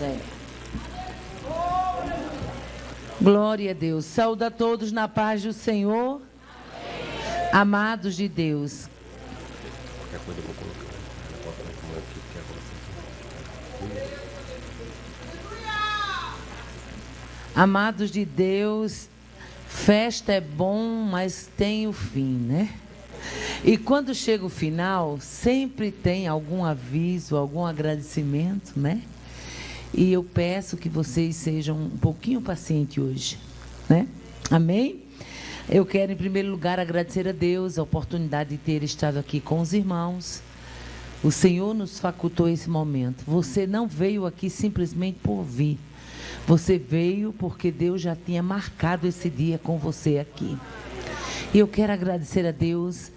É. Glória a Deus. Saúde a todos na paz do Senhor. Amém. Amados de Deus. Qualquer coisa eu vou colocar. Amados de Deus, festa é bom, mas tem o fim, né? E quando chega o final, sempre tem algum aviso, algum agradecimento, né? E eu peço que vocês sejam um pouquinho pacientes hoje, né? Amém? Eu quero, em primeiro lugar, agradecer a Deus a oportunidade de ter estado aqui com os irmãos. O Senhor nos facultou esse momento. Você não veio aqui simplesmente por vir. Você veio porque Deus já tinha marcado esse dia com você aqui. E eu quero agradecer a Deus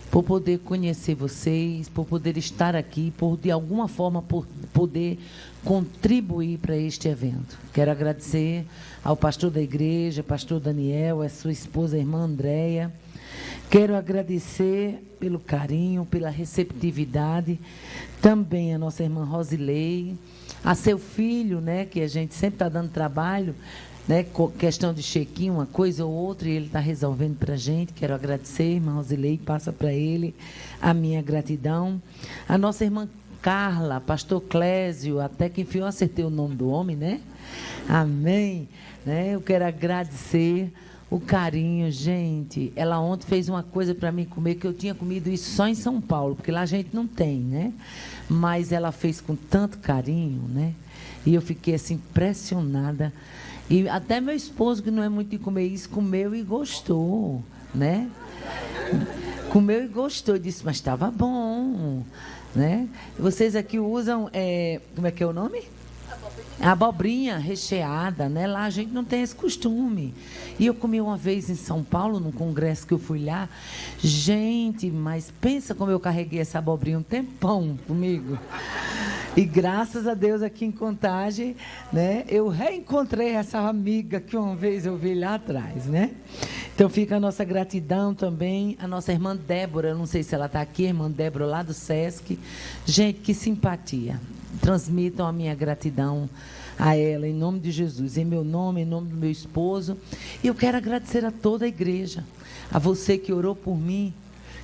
por poder conhecer vocês, por poder estar aqui, por de alguma forma por poder contribuir para este evento. Quero agradecer ao pastor da igreja, pastor Daniel, a sua esposa, a irmã Andréia. Quero agradecer pelo carinho, pela receptividade, também a nossa irmã Rosilei, a seu filho, né, que a gente sempre está dando trabalho, né, questão de chequinho, uma coisa ou outra, e ele está resolvendo para a gente. Quero agradecer, irmã Rosilei, passa para ele a minha gratidão. A nossa irmã Carla, pastor Clésio, até que enfim eu acertei o nome do homem, né? Amém. Né? Eu quero agradecer o carinho, gente. Ela ontem fez uma coisa para mim comer, que eu tinha comido isso só em São Paulo, porque lá a gente não tem, né? Mas ela fez com tanto carinho, né? E eu fiquei assim impressionada. E até meu esposo, que não é muito de comer isso, comeu e gostou, né? Comeu e gostou, disse, mas estava bom, né? Vocês aqui usam, como é que é o nome? Abobrinha recheada, né? Lá a gente não tem esse costume. E eu comi uma vez em São Paulo, num congresso que eu fui lá. Gente, mas pensa como eu carreguei essa abobrinha um tempão comigo. E graças a Deus aqui em Contagem, né? Eu reencontrei essa amiga que uma vez eu vi lá atrás, né? Então fica a nossa gratidão também, a nossa irmã Débora, não sei se ela está aqui, a irmã Débora lá do Sesc. Gente, que simpatia. Transmitam a minha gratidão a ela, em nome de Jesus, em meu nome, em nome do meu esposo. E eu quero agradecer a toda a igreja, a você que orou por mim,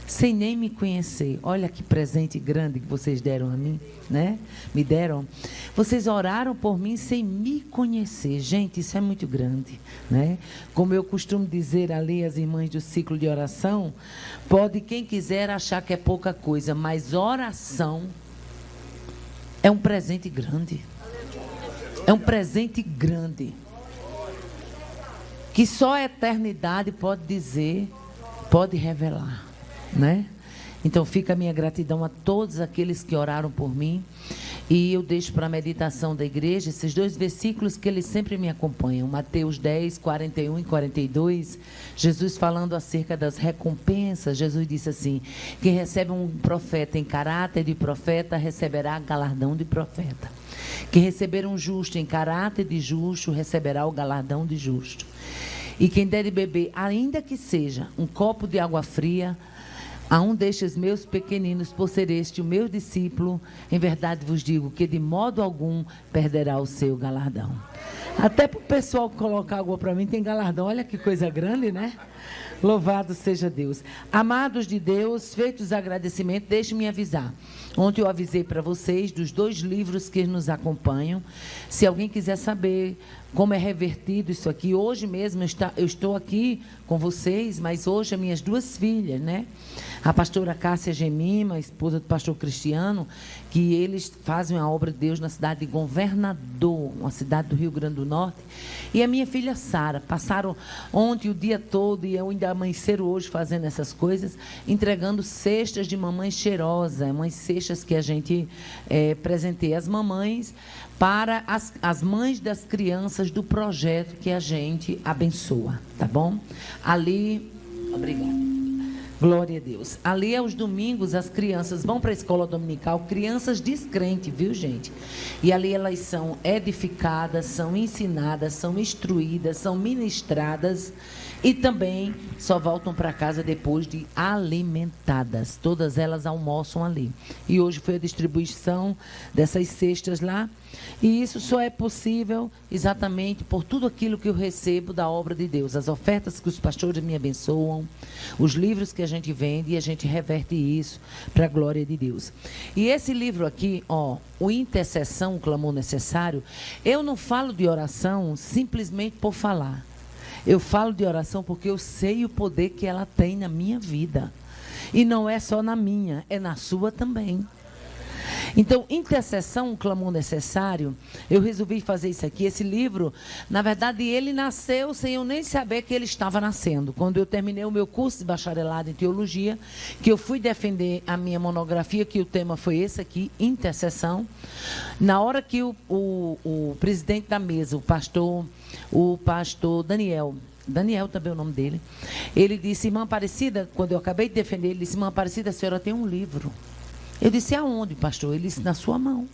sem nem me conhecer. Olha que presente grande que vocês deram a mim, né? Me deram. Vocês oraram por mim sem me conhecer. Gente, isso é muito grande, né? Como eu costumo dizer ali às irmãs do ciclo de oração, pode quem quiser achar que é pouca coisa, mas oração é um presente grande. É um presente grande. Que só a eternidade pode dizer, pode revelar, né? Então fica a minha gratidão a todos aqueles que oraram por mim. E eu deixo para a meditação da igreja esses dois versículos que eles sempre me acompanham. Mateus 10, 41 e 42. Jesus falando acerca das recompensas. Jesus disse assim, quem recebe um profeta em caráter de profeta, receberá galardão de profeta. Quem receber um justo em caráter de justo, receberá o galardão de justo. E quem der de beber, ainda que seja um copo de água fria, a um destes meus pequeninos, por ser este o meu discípulo, em verdade vos digo que de modo algum perderá o seu galardão. Até para o pessoal colocar água para mim tem galardão. Olha que coisa grande, né? Louvado seja Deus. Amados de Deus, feitos os agradecimentos, deixe-me avisar. Ontem eu avisei para vocês dos 2 livros que nos acompanham. Se alguém quiser saber como é revertido isso aqui, hoje mesmo eu estou aqui com vocês, mas hoje as minhas 2 filhas, né? A pastora Cássia Gemima, a esposa do pastor Cristiano, que eles fazem a obra de Deus na cidade de Governador, uma cidade do Rio Grande do Norte. E a minha filha Sara, passaram ontem o dia todo, e eu ainda amanheceram hoje fazendo essas coisas, entregando cestas de mamãe cheirosa, umas cestas que a gente presenteia as mamães para as mães das crianças do projeto que a gente abençoa, tá bom? Ali, obrigada. Glória a Deus. Ali, aos domingos, as crianças vão para a escola dominical, crianças descrentes, viu, gente? E ali elas são edificadas, são ensinadas, são instruídas, são ministradas e também só voltam para casa depois de alimentadas. Todas elas almoçam ali. E hoje foi a distribuição dessas cestas lá. E isso só é possível exatamente por tudo aquilo que eu recebo da obra de Deus. As ofertas que os pastores me abençoam, os livros que a gente vende e a gente reverte isso para a glória de Deus. E esse livro aqui, ó, o Intercessão, o Clamor Necessário, eu não falo de oração simplesmente por falar. Eu falo de oração porque eu sei o poder que ela tem na minha vida. E não é só na minha, é na sua também. Então, Intercessão, um Clamor Necessário, eu resolvi fazer isso aqui. Esse livro, na verdade, ele nasceu sem eu nem saber que ele estava nascendo. Quando eu terminei o meu curso de bacharelado em teologia, que eu fui defender a minha monografia, que o tema foi esse aqui, Intercessão. Na hora que o presidente da mesa, o pastor Daniel também é o nome dele, ele disse: irmã Aparecida, quando eu acabei de defender, ele disse: irmã Aparecida, a senhora tem um livro. Eu disse: aonde, pastor? Ele disse: na sua mão.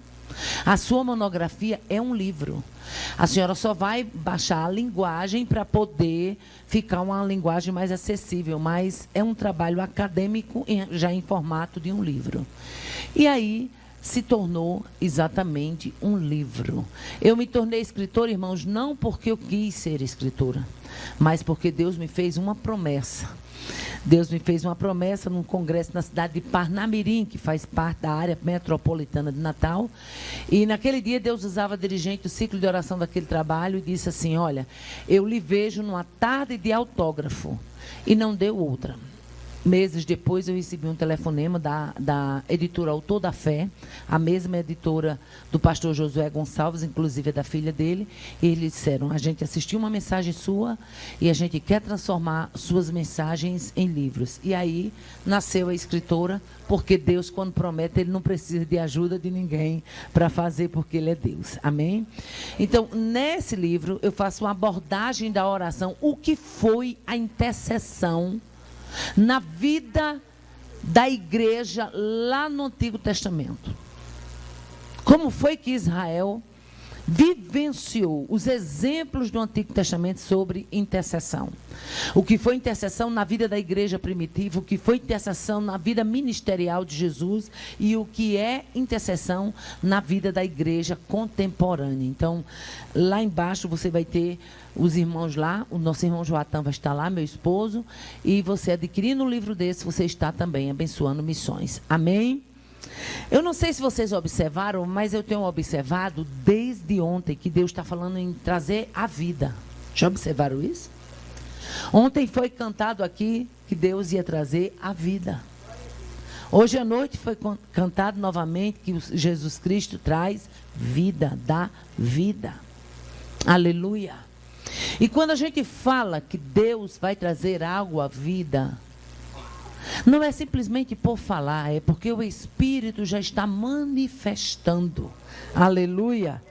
A sua monografia é um livro. A senhora só vai baixar a linguagem para poder ficar uma linguagem mais acessível, mas é um trabalho acadêmico já em formato de um livro. E aí se tornou exatamente um livro. Eu me tornei escritora, irmãos, não porque eu quis ser escritora, mas porque Deus me fez uma promessa. Deus me fez uma promessa num congresso na cidade de Parnamirim, que faz parte da área metropolitana de Natal. E naquele dia Deus usava a dirigente do ciclo de oração daquele trabalho e disse assim: olha, eu lhe vejo numa tarde de autógrafo. E não deu outra. Meses depois eu recebi um telefonema da editora Autor da Fé, a mesma editora do pastor Josué Gonçalves, inclusive é da filha dele, e eles disseram: a gente assistiu uma mensagem sua e a gente quer transformar suas mensagens em livros. E aí nasceu a escritora, porque Deus, quando promete, ele não precisa de ajuda de ninguém para fazer, porque ele é Deus. Amém? Então, nesse livro eu faço uma abordagem da oração, o que foi a intercessão na vida da igreja lá no Antigo Testamento. Como foi que Israel vivenciou os exemplos do Antigo Testamento sobre intercessão. O que foi intercessão na vida da igreja primitiva, o que foi intercessão na vida ministerial de Jesus e o que é intercessão na vida da igreja contemporânea. Então, lá embaixo você vai ter os irmãos lá, o nosso irmão Joatã vai estar lá, meu esposo, e você adquirindo um livro desse, você está também abençoando missões. Amém? Eu não sei se vocês observaram, mas eu tenho observado desde ontem que Deus está falando em trazer a vida. Já observaram isso? Ontem foi cantado aqui que Deus ia trazer a vida. Hoje à noite foi cantado novamente que Jesus Cristo traz vida, dá vida. Aleluia. E quando a gente fala que Deus vai trazer algo à vida, não é simplesmente por falar, é porque o Espírito já está manifestando. Aleluia.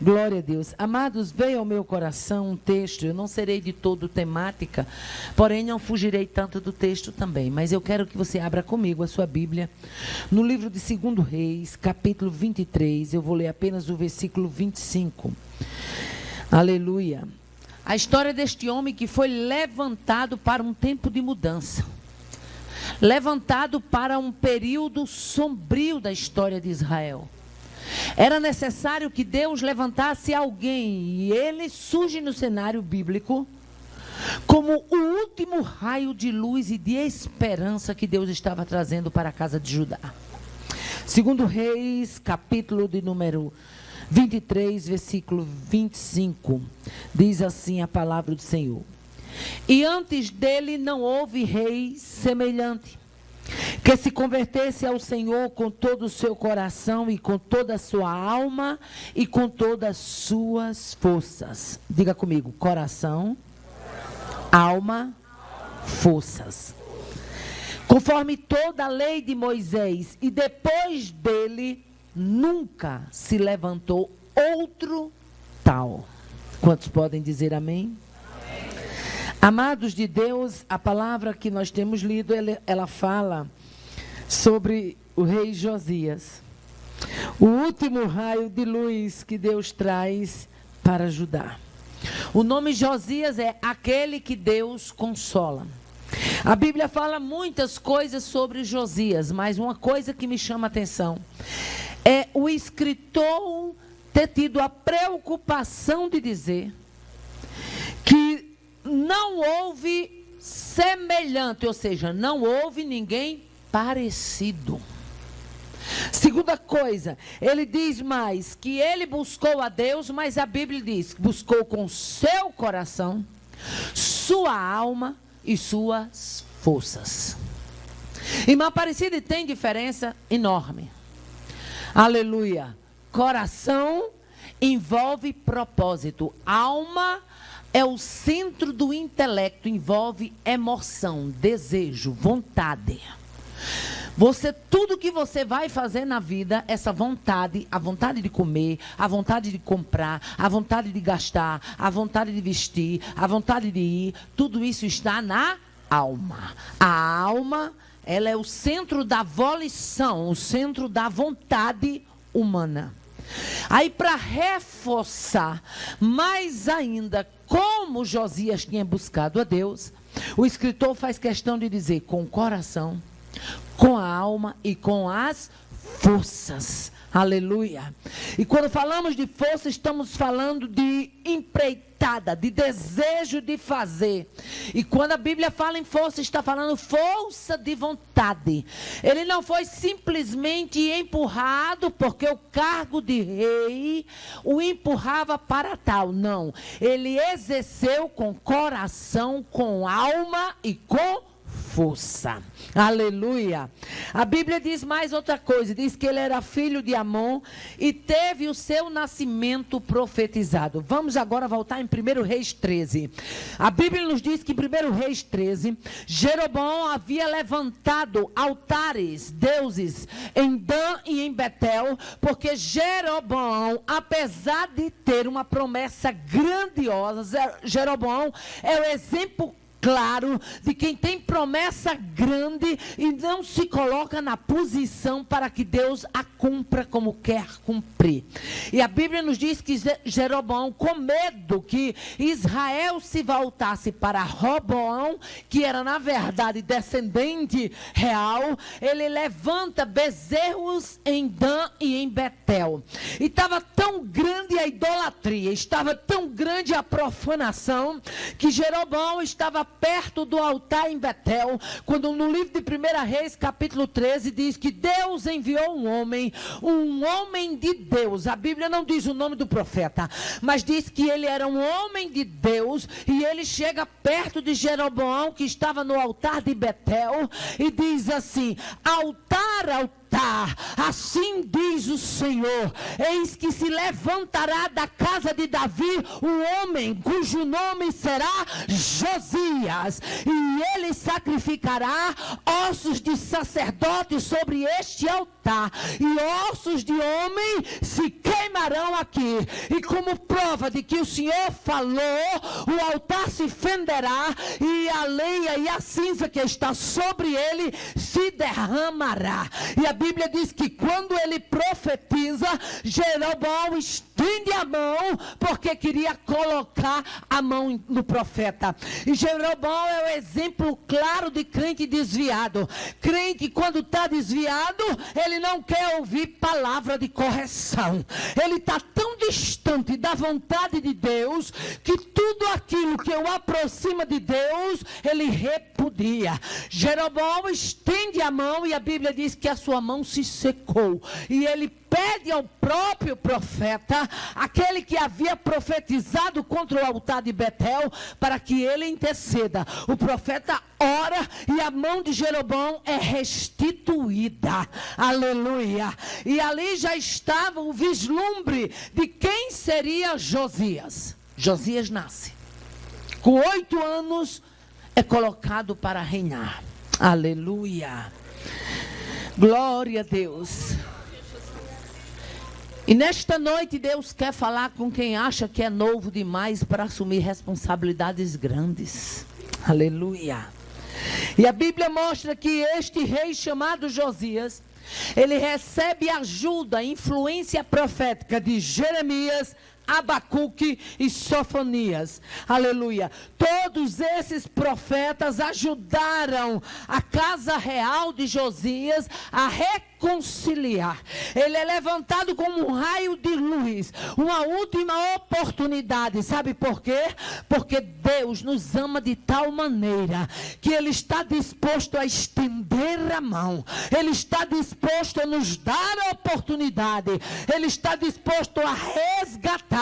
Glória a Deus. Amados, veio ao meu coração um texto, eu não serei de todo temática, porém não fugirei tanto do texto também, mas eu quero que você abra comigo a sua Bíblia, no livro de 2 Reis, capítulo 23, eu vou ler apenas o versículo 25. Aleluia. A história deste homem que foi levantado para um tempo de mudança. Levantado para um período sombrio da história de Israel. Era necessário que Deus levantasse alguém, e ele surge no cenário bíblico como o último raio de luz e de esperança que Deus estava trazendo para a casa de Judá. 2 Reis, capítulo de número 23, versículo 25, diz assim a palavra do Senhor: e antes dele não houve rei semelhante, que se convertesse ao Senhor com todo o seu coração e com toda a sua alma e com todas as suas forças. Diga comigo: coração, alma, forças. Conforme toda a lei de Moisés, e depois dele nunca se levantou outro tal. Quantos podem dizer amém? Amados de Deus, a palavra que nós temos lido, ela fala sobre o rei Josias. O último raio de luz que Deus traz para Judá. O nome Josias é aquele que Deus consola. A Bíblia fala muitas coisas sobre Josias, mas uma coisa que me chama a atenção é o escritor ter tido a preocupação de dizer que não houve semelhante, ou seja, não houve ninguém parecido. Segunda coisa, ele diz mais que ele buscou a Deus, mas a Bíblia diz que buscou com seu coração, sua alma e suas forças. Irmã Aparecida, tem diferença enorme. Aleluia. Coração envolve propósito. Alma é o centro do intelecto, envolve emoção, desejo, vontade. Tudo que você vai fazer na vida, essa vontade, a vontade de comer, a vontade de comprar, a vontade de gastar, a vontade de vestir, a vontade de ir, tudo isso está na alma. A alma, ela é o centro da volição, o centro da vontade humana. Aí, para reforçar mais ainda como Josias tinha buscado a Deus, o escritor faz questão de dizer com o coração, com a alma e com as forças. Aleluia. E quando falamos de força, estamos falando de empreitada, de desejo de fazer. E quando a Bíblia fala em força, está falando força de vontade. Ele não foi simplesmente empurrado porque o cargo de rei o empurrava para tal. Não. Ele exerceu com coração, com alma e com força. Aleluia. A Bíblia diz mais outra coisa. Diz que ele era filho de Amon e teve o seu nascimento profetizado. Vamos agora voltar em 1 Reis 13. A Bíblia nos diz que em 1 Reis 13, Jeroboão havia levantado altares, deuses, em Dan e em Betel, porque Jeroboão, apesar de ter uma promessa grandiosa, Jeroboão é o exemplo claro de quem tem promessa grande e não se coloca na posição para que Deus a cumpra como quer cumprir. E a Bíblia nos diz que Jeroboão, com medo que Israel se voltasse para Roboão, que era na verdade descendente real, ele levanta bezerros em Dan e em Betel. E estava tão grande a idolatria, estava tão grande a profanação, que Jeroboão estava perto do altar em Betel, quando no livro de 1 Reis, capítulo 13, diz que Deus enviou um homem de Deus. A Bíblia não diz o nome do profeta, mas diz que ele era um homem de Deus, e ele chega perto de Jeroboão, que estava no altar de Betel, e diz assim: altar, altar, assim diz o Senhor, eis que se levantará da casa de Davi um homem cujo nome será Josias, e ele sacrificará ossos de sacerdote sobre este altar, e ossos de homem se queimarão aqui, e como prova de que o Senhor falou, o altar se fenderá, e a lenha e a cinza que está sobre ele se derramará. E a Bíblia diz que quando ele profetiza, Jeroboão estende a mão, porque queria colocar a mão no profeta. E Jeroboão é o exemplo claro de crente desviado. Crente, quando está desviado, ele não quer ouvir palavra de correção. Ele está tão distante da vontade de Deus, que tudo aquilo que o aproxima de Deus, ele repudia. Jeroboão estende a mão, e a Bíblia diz que a sua mão se secou, e ele pede ao próprio profeta, aquele que havia profetizado contra o altar de Betel, para que ele interceda. O profeta ora e a mão de Jeroboão é restituída. Aleluia. E ali já estava o vislumbre de quem seria Josias. Josias nasce. Com 8 anos é colocado para reinar. Aleluia. Glória a Deus. E nesta noite Deus quer falar com quem acha que é novo demais para assumir responsabilidades grandes. Aleluia. E a Bíblia mostra que este rei chamado Josias ele recebe ajuda, influência profética de Jeremias, Abacuque e Sofonias. Aleluia. Todos esses profetas ajudaram a casa real de Josias a reconciliar. Ele é levantado como um raio de luz, uma última oportunidade. Sabe por quê? Porque Deus nos ama de tal maneira que Ele está disposto a estender a mão. Ele está disposto a nos dar a oportunidade. Ele está disposto a resgatar,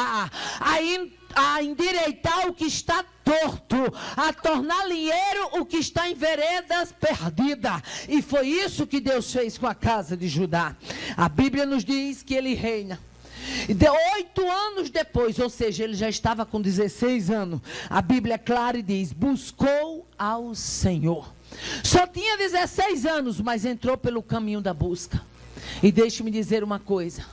a endireitar o que está torto, a tornar linheiro o que está em veredas perdidas. E foi isso que Deus fez com a casa de Judá. A Bíblia nos diz que ele reina. E 8 anos depois, ou seja, ele já estava com 16 anos. A Bíblia é clara e diz: buscou ao Senhor. Só tinha 16 anos, mas entrou pelo caminho da busca. E deixe-me dizer uma coisa: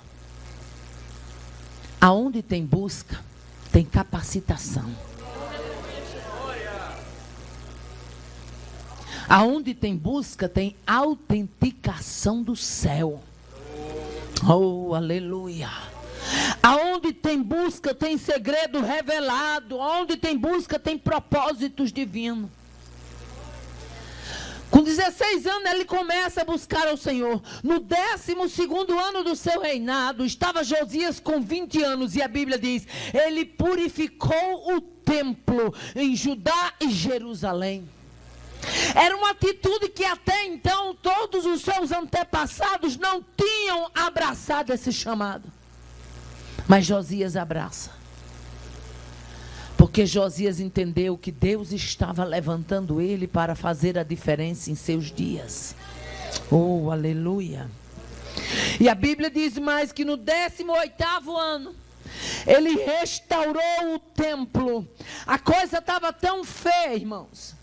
aonde tem busca, tem capacitação. Aonde tem busca, tem autenticação do céu. Oh, aleluia. Aonde tem busca, tem segredo revelado. Aonde tem busca, tem propósitos divinos. Com 16 anos ele começa a buscar ao Senhor. No 12º ano do seu reinado, estava Josias com 20 anos. E a Bíblia diz: ele purificou o templo em Judá e Jerusalém. Era uma atitude que até então todos os seus antepassados não tinham abraçado esse chamado. Mas Josias abraça. Porque Josias entendeu que Deus estava levantando ele para fazer a diferença em seus dias. Oh, aleluia. E a Bíblia diz mais que no 18º ano, ele restaurou o templo. A coisa estava tão feia, irmãos,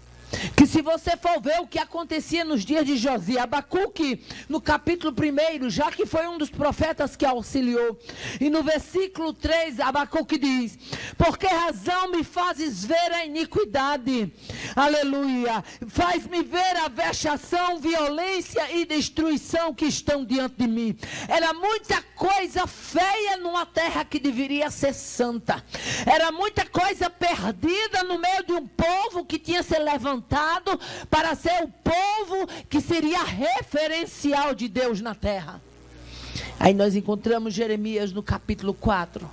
que se você for ver o que acontecia nos dias de Josias, Abacuque, no capítulo 1, já que foi um dos profetas que auxiliou, e no versículo 3, Abacuque diz: por que razão me fazes ver a iniquidade? Aleluia. Faz-me ver a vexação, violência e destruição que estão diante de mim. Era muita coisa feia numa terra que deveria ser santa. Era muita coisa perdida no meio de um povo que tinha se levantado para ser o povo que seria referencial de Deus na terra. Aí nós encontramos Jeremias no capítulo 4,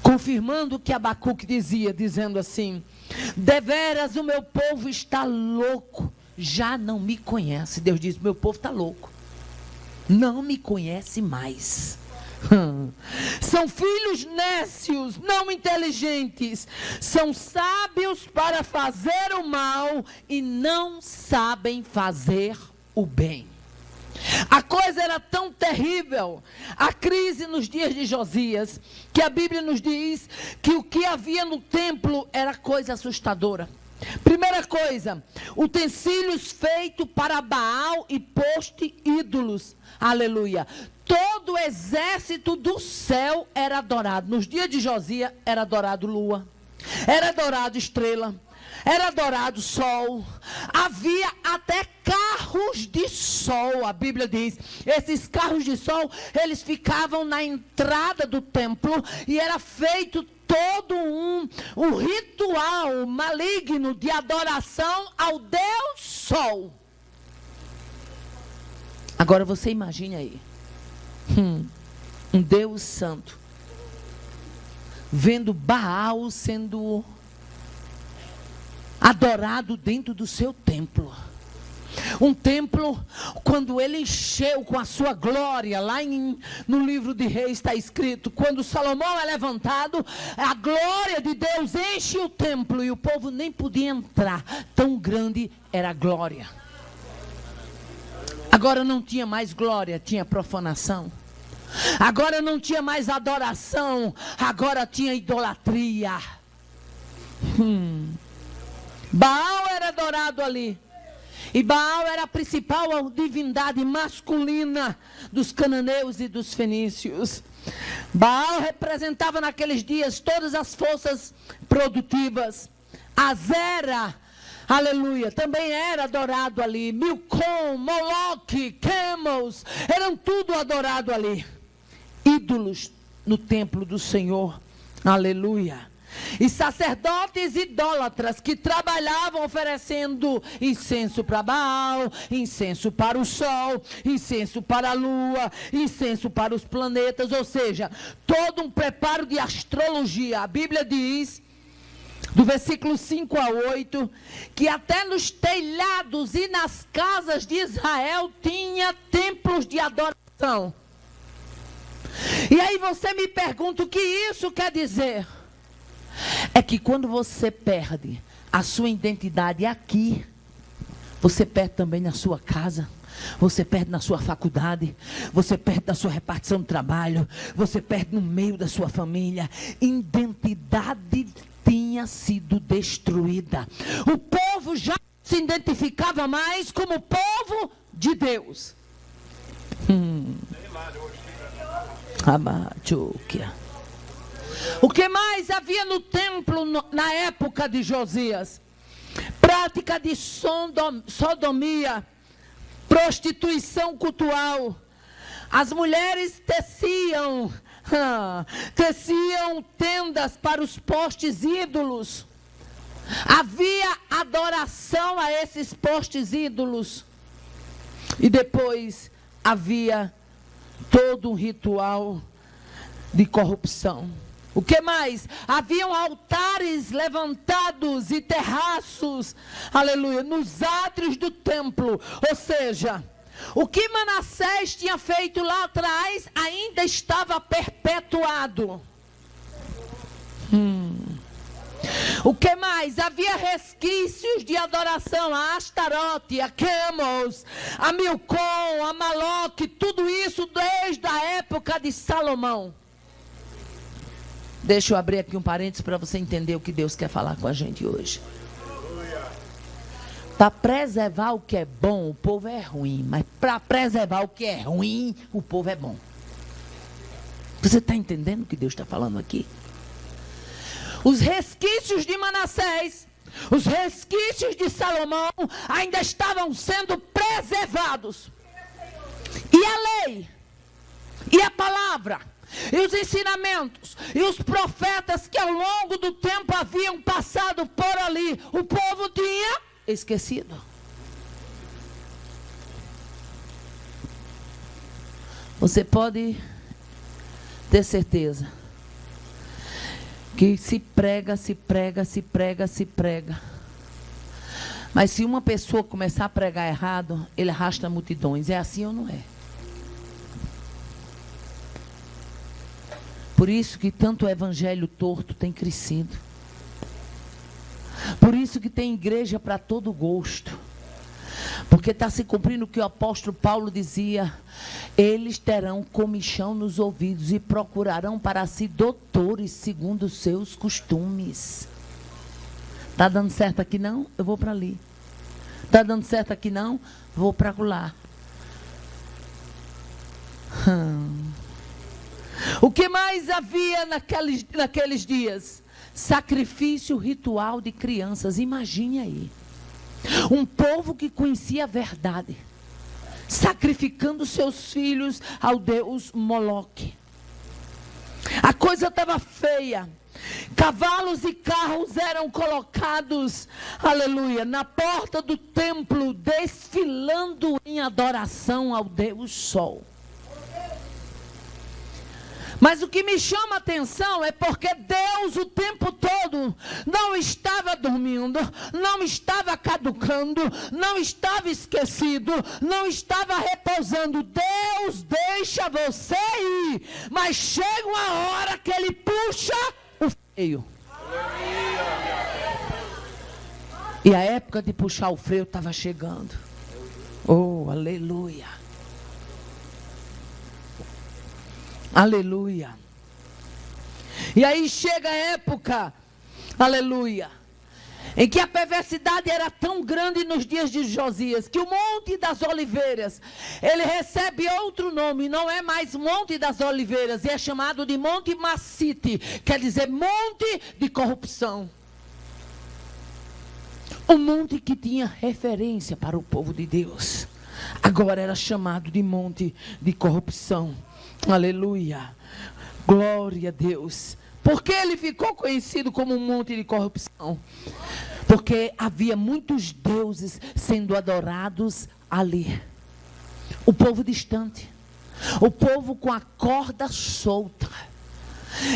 confirmando o que Abacuque dizia, dizendo assim: deveras o meu povo está louco, já não me conhece. Deus diz: meu povo está louco, não me conhece mais. São filhos nécios, não inteligentes. São sábios para fazer o mal e não sabem fazer o bem. A coisa era tão terrível, a crise nos dias de Josias, que a Bíblia nos diz que o que havia no templo era coisa assustadora. Primeira coisa, utensílios feitos para Baal e poste ídolos. Aleluia. Todo o exército do céu era adorado. Nos dias de Josias era adorado lua, era adorado estrela, era adorado sol. Havia até carros de sol. A Bíblia diz: esses carros de sol, eles ficavam na entrada do templo e era feito todo um ritual maligno de adoração ao Deus Sol. Agora você imagine aí, um Deus santo vendo Baal sendo adorado dentro do seu templo. Um templo, quando ele encheu com a sua glória, lá no livro de Reis está escrito, quando Salomão é levantado, a glória de Deus enche o templo e o povo nem podia entrar, tão grande era a glória. Agora não tinha mais glória, tinha profanação. Agora não tinha mais adoração, agora tinha idolatria. Baal era adorado ali. E Baal era a principal divindade masculina dos cananeus e dos fenícios. Baal representava naqueles dias todas as forças produtivas. Azera, aleluia, também era adorado ali. Milcom, Moloque, Quemos, eram tudo adorado ali. Ídolos no templo do Senhor, aleluia. E sacerdotes idólatras que trabalhavam oferecendo incenso para Baal, incenso para o sol, incenso para a lua, incenso para os planetas, ou seja, todo um preparo de astrologia. A Bíblia diz, do versículo 5 a 8, que até nos telhados e nas casas de Israel tinha templos de adoração. E aí você me pergunta o que isso quer dizer? É que quando você perde a sua identidade aqui, você perde também na sua casa, você perde na sua faculdade, você perde na sua repartição de trabalho, você perde no meio da sua família. Identidade tinha sido destruída. O povo já se identificava mais como povo de Deus. O que mais havia no templo na época de Josias? Prática de sodomia, prostituição cultural. As mulheres teciam tendas para os postes ídolos. Havia adoração a esses postes ídolos. E depois havia todo um ritual de corrupção. O que mais? Haviam altares levantados e terraços, aleluia, nos átrios do templo. Ou seja, o que Manassés tinha feito lá atrás ainda estava perpetuado. O que mais? Havia resquícios de adoração a Astarote, a Quemos, a Milcom, a Moloque, tudo isso desde a época de Salomão. Deixa eu abrir aqui um parênteses para você entender o que Deus quer falar com a gente hoje. Para preservar o que é bom, o povo é ruim. Mas para preservar o que é ruim, o povo é bom. Você está entendendo o que Deus está falando aqui? Os resquícios de Manassés, os resquícios de Salomão ainda estavam sendo preservados. E a lei, e a palavra, e os ensinamentos, e os profetas que ao longo do tempo haviam passado por ali, o povo tinha esquecido. Você pode ter certeza que se prega. Mas se uma pessoa começar a pregar errado, ele arrasta multidões. É assim ou não é? Por isso que tanto o evangelho torto tem crescido. Por isso que tem igreja para todo gosto. Porque está se cumprindo o que o apóstolo Paulo dizia. Eles terão comichão nos ouvidos e procurarão para si doutores segundo os seus costumes. Está dando certo aqui não? Eu vou para ali. Está dando certo aqui não? Vou para lá. O que mais havia naqueles dias? Sacrifício ritual de crianças. Imagine aí. Um povo que conhecia a verdade, sacrificando seus filhos ao deus Moloque. A coisa estava feia. Cavalos e carros eram colocados, aleluia, na porta do templo, desfilando em adoração ao deus Sol. Mas o que me chama a atenção é porque Deus o tempo todo não estava dormindo, não estava caducando, não estava esquecido, não estava repousando. Deus deixa você ir, mas chega uma hora que Ele puxa o freio. E a época de puxar o freio estava chegando. Oh, aleluia. Aleluia. E aí chega a época, aleluia, em que a perversidade era tão grande nos dias de Josias, que o Monte das Oliveiras, ele recebe outro nome, não é mais Monte das Oliveiras, é chamado de Monte Massite, quer dizer monte de corrupção. Um monte que tinha referência para o povo de Deus. Agora era chamado de monte de corrupção. Aleluia. Glória a Deus. Por que ele ficou conhecido como um monte de corrupção? Porque havia muitos deuses sendo adorados ali. O povo distante. O povo com a corda solta.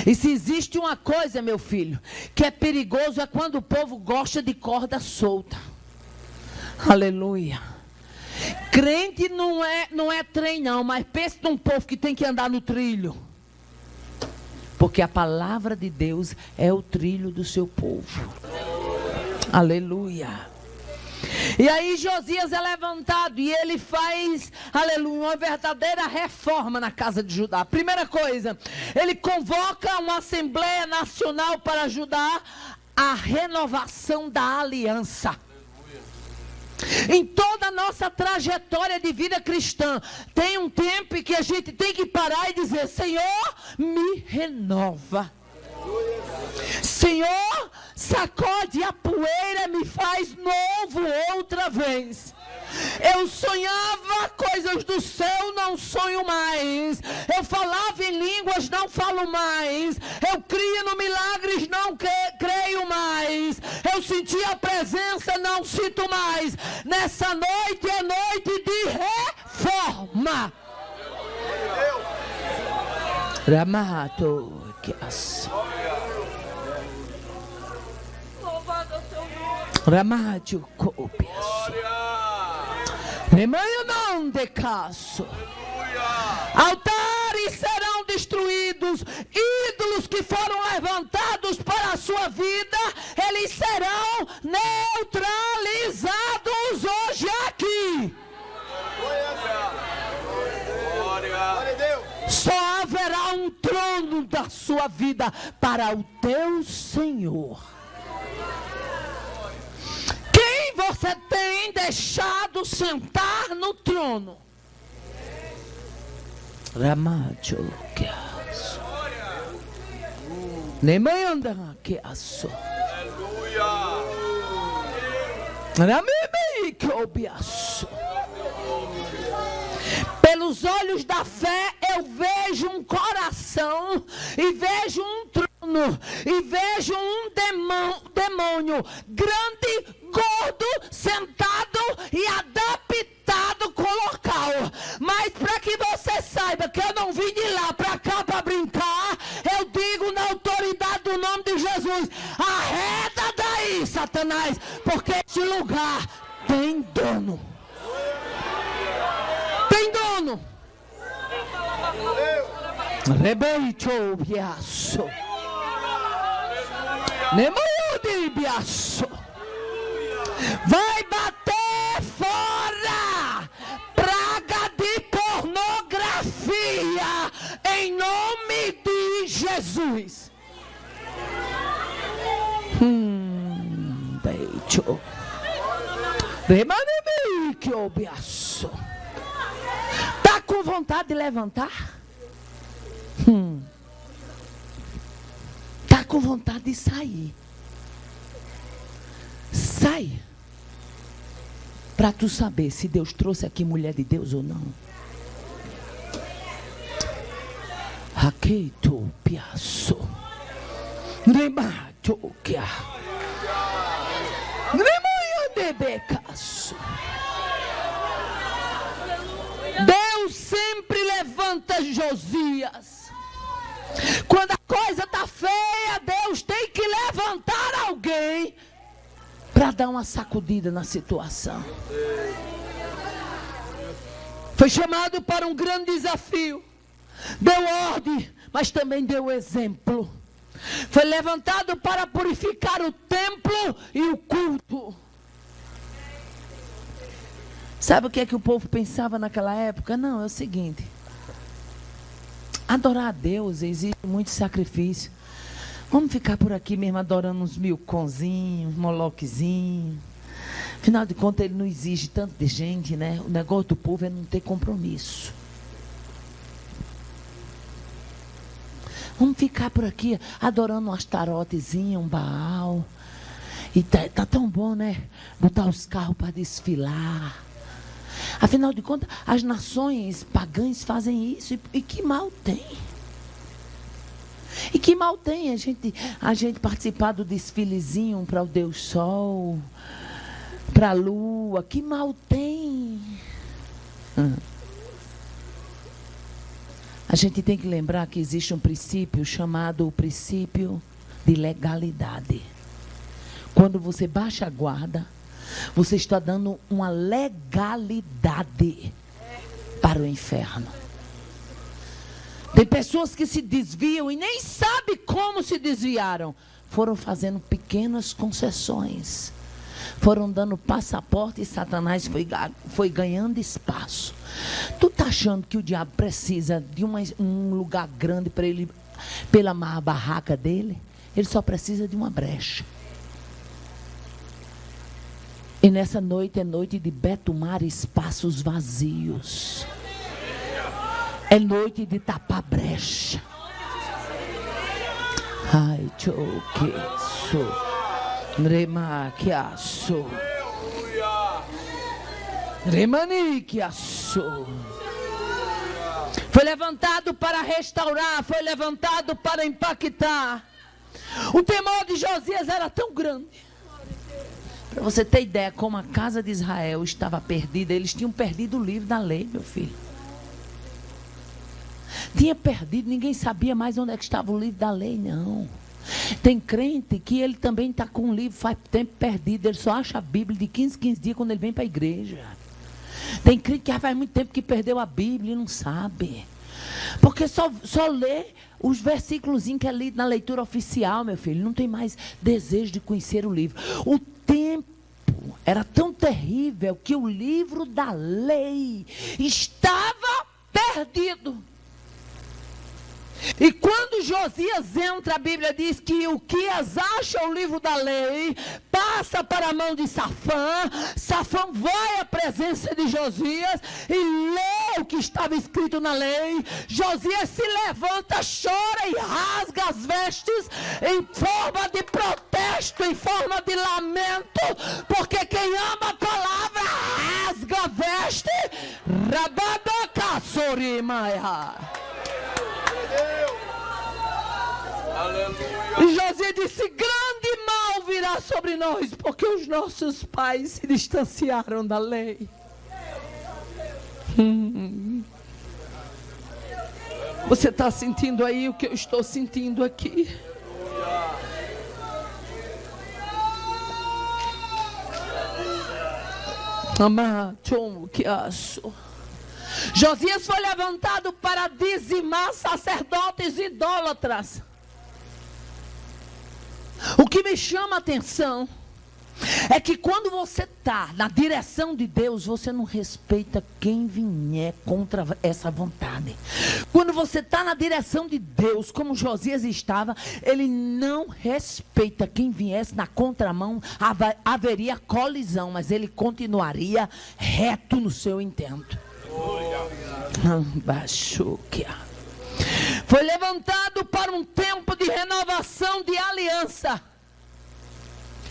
E se existe uma coisa, meu filho, que é perigoso, é quando o povo gosta de corda solta. Aleluia. Crente não é trem não, mas pense num povo que tem que andar no trilho. Porque a palavra de Deus é o trilho do seu povo. Aleluia. E aí Josias é levantado e ele faz, aleluia, uma verdadeira reforma na casa de Judá. Primeira coisa, ele convoca uma Assembleia Nacional para ajudar a renovação da aliança. Em toda a nossa trajetória de vida cristã, tem um tempo que a gente tem que parar e dizer: Senhor, me renova. Senhor, sacode a poeira, me faz novo outra vez. Eu sonhava coisas do céu, não sonho mais. Eu falava em línguas, não falo mais. Eu cria no milagres, não creio mais. Eu senti a presença, não sinto mais. Nessa noite é noite de reforma. Ramato, que Ramádio copiaço. Remanho não de caso. Altares serão destruídos. Ídolos que foram levantados para a sua vida, eles serão neutralizados hoje aqui. Só haverá um trono da sua vida para o teu Senhor. Quem você tem deixado sentar no trono? Ramádio que aço. Nemanhanda que aço. Ramimei que obiaço. Pelos olhos da fé eu vejo um coração e vejo um trono e vejo um demônio grande, gordo, sentado e adaptado com o local. Mas para que você saiba que eu não vim de lá para cá para brincar, eu digo na autoridade do nome de Jesus: arreda daí, Satanás, porque este lugar tem dono. Tem dono. Rebeito biaço. Nemoio de biaço. Vai bater fora praga de pornografia em nome de Jesus. Beito. Remanemi que obiaço. Tá com vontade de levantar? Tá com vontade de sair? Sai. Para tu saber se Deus trouxe aqui mulher de Deus ou não. Raqueito piaço. Nemato que a. Nemanho de becaço. Deus sempre levanta Josias. Quando a coisa está feia, Deus tem que levantar alguém para dar uma sacudida na situação. Foi chamado para um grande desafio. Deu ordem, mas também deu exemplo. Foi levantado para purificar o templo e o culto. Sabe o que é que o povo pensava naquela época? Não, é o seguinte: adorar a Deus exige muito sacrifício. Vamos ficar por aqui mesmo adorando uns milconzinhos, moloquezinhos. Afinal de contas, ele não exige tanto de gente, né? O negócio do povo é não ter compromisso. Vamos ficar por aqui adorando um astarotezinho, um Baal. E tá tão bom, né? Botar os carros para desfilar. Afinal de contas, as nações pagãs fazem isso. E que mal tem? E que mal tem a gente participar do desfilezinho para o Deus Sol, para a Lua? Que mal tem? A gente tem que lembrar que existe um princípio chamado o princípio de legalidade. Quando você baixa a guarda, você está dando uma legalidade para o inferno. Tem pessoas que se desviam e nem sabem como se desviaram. Foram fazendo pequenas concessões. Foram dando passaporte e Satanás foi ganhando espaço. Tu está achando que o diabo precisa de um lugar grande para ele, pela barraca dele? Ele só precisa de uma brecha. E nessa noite é noite de betumar espaços vazios. É noite de tapar brecha. Ai, choqueço. Remaquiaço. Remaniquiaço. Foi levantado para restaurar, foi levantado para impactar. O temor de Josias era tão grande. Para você ter ideia como a casa de Israel estava perdida, eles tinham perdido o livro da lei, meu filho. Tinha perdido, ninguém sabia mais onde é que estava o livro da lei, não. Tem crente que ele também está com um livro faz tempo perdido, ele só acha a Bíblia de 15 dias quando ele vem para a igreja. Tem crente que já faz muito tempo que perdeu a Bíblia e não sabe. Porque só lê os versículos que é lido na leitura oficial, meu filho. Não tem mais desejo de conhecer o livro. O tempo era tão terrível que o livro da lei estava perdido. E quando Josias entra, a Bíblia diz que o que acha o livro da lei passa para a mão de Safã. Safã vai à presença de Josias e lê o que estava escrito na lei. Josias se levanta, chora e rasga as vestes em forma de protesto, em forma de lamento, porque quem ama a palavra rasga a veste. E Josias disse: grande mal virá sobre nós, porque os nossos pais se distanciaram da lei. Você está sentindo aí o que eu estou sentindo aqui? Josias foi levantado para dizimar sacerdotes idólatras. O que me chama a atenção é que quando você está na direção de Deus, você não respeita quem vier contra essa vontade. Quando você está na direção de Deus, como Josias estava, ele não respeita quem viesse na contramão. Haveria colisão, mas ele continuaria reto no seu intento. Foi levantado para um tempo de renovação de aliança.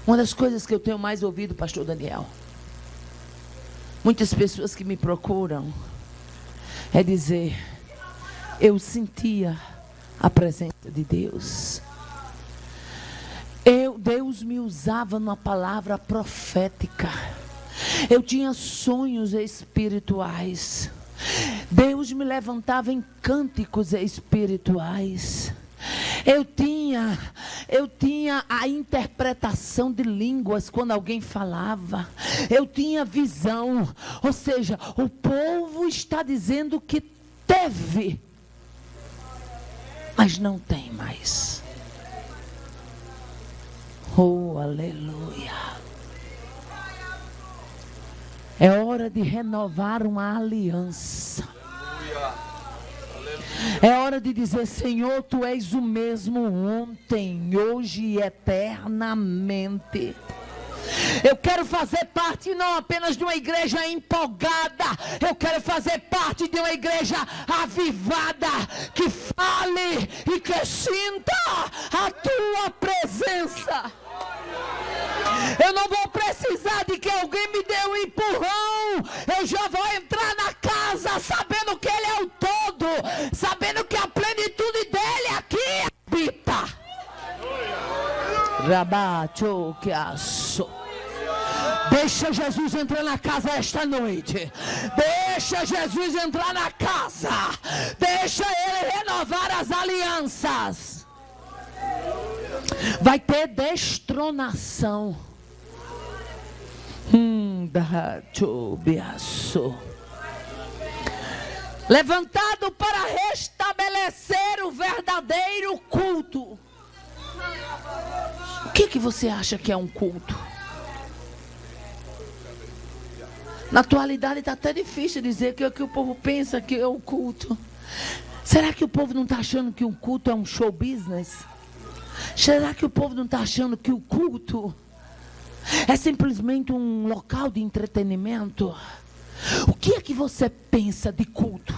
Uma das coisas que eu tenho mais ouvido, pastor Daniel, muitas pessoas que me procuram, é dizer: eu sentia a presença de Deus. Deus me usava numa palavra profética. Eu tinha sonhos espirituais. Deus me levantava em cânticos espirituais. Eu tinha a interpretação de línguas quando alguém falava. Eu tinha visão. Ou seja, o povo está dizendo que teve, mas não tem mais. Oh, aleluia. É hora de renovar uma aliança. É hora de dizer: Senhor, Tu és o mesmo ontem, hoje e eternamente. Eu quero fazer parte não apenas de uma igreja empolgada. Eu quero fazer parte de uma igreja avivada, que fale e que sinta a Tua presença. Eu não vou precisar de que alguém me dê um empurrão. Eu já vou entrar na casa sabendo que Ele é o todo, sabendo que a plenitude dEle aqui habita. Rabacho que aço. Deixa Jesus entrar na casa esta noite. Deixa Jesus entrar na casa. Deixa Ele renovar as alianças. Vai ter destronação. Levantado para restabelecer o verdadeiro culto. O que você acha que é um culto? Na atualidade está até difícil dizer que é o que o povo pensa que é o culto. Será que o povo não está achando que um culto é um show business? Será que o povo não está achando que o culto é simplesmente um local de entretenimento? O que é que você pensa de culto?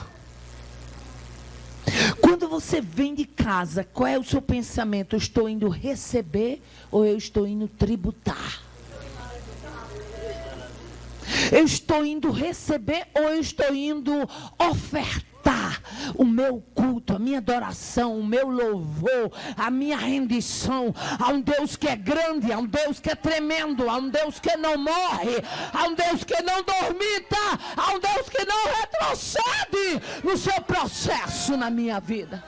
Quando você vem de casa, qual é o seu pensamento? Eu estou indo receber ou eu estou indo tributar? Eu estou indo receber ou eu estou indo ofertar o meu culto, a minha adoração, o meu louvor, a minha rendição a um Deus que é grande, a um Deus que é tremendo, a um Deus que não morre, a um Deus que não dormita, a um Deus que não retrocede no seu processo na minha vida.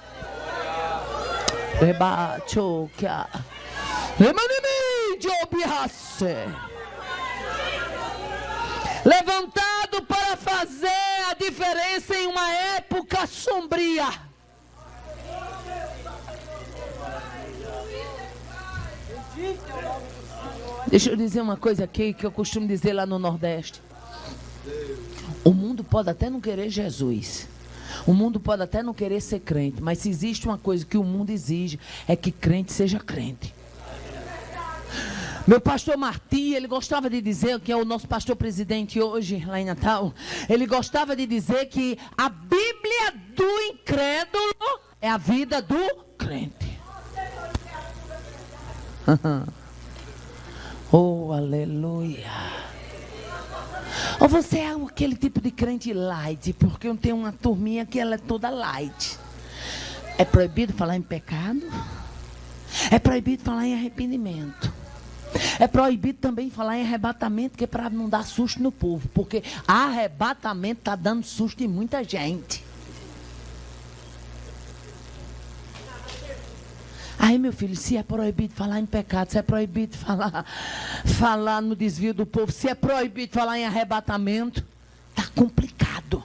Levantado para fazer a diferença em uma época sombria. Deixa eu dizer uma coisa aqui que eu costumo dizer lá no Nordeste. O mundo pode até não querer Jesus. O mundo pode até não querer ser crente. Mas se existe uma coisa que o mundo exige, é que crente seja crente. Meu pastor Martim, ele gostava de dizer, que é o nosso pastor presidente hoje, lá em Natal, ele gostava de dizer que a Bíblia do incrédulo é a vida do crente. Oh, aleluia. Ou você é aquele tipo de crente light, porque eu tenho uma turminha que ela é toda light. É proibido falar em pecado, é proibido falar em arrependimento. É proibido também falar em arrebatamento, que é para não dar susto no povo. Porque arrebatamento está dando susto em muita gente. Aí, meu filho, se é proibido falar em pecado, se é proibido falar no desvio do povo, se é proibido falar em arrebatamento, está complicado.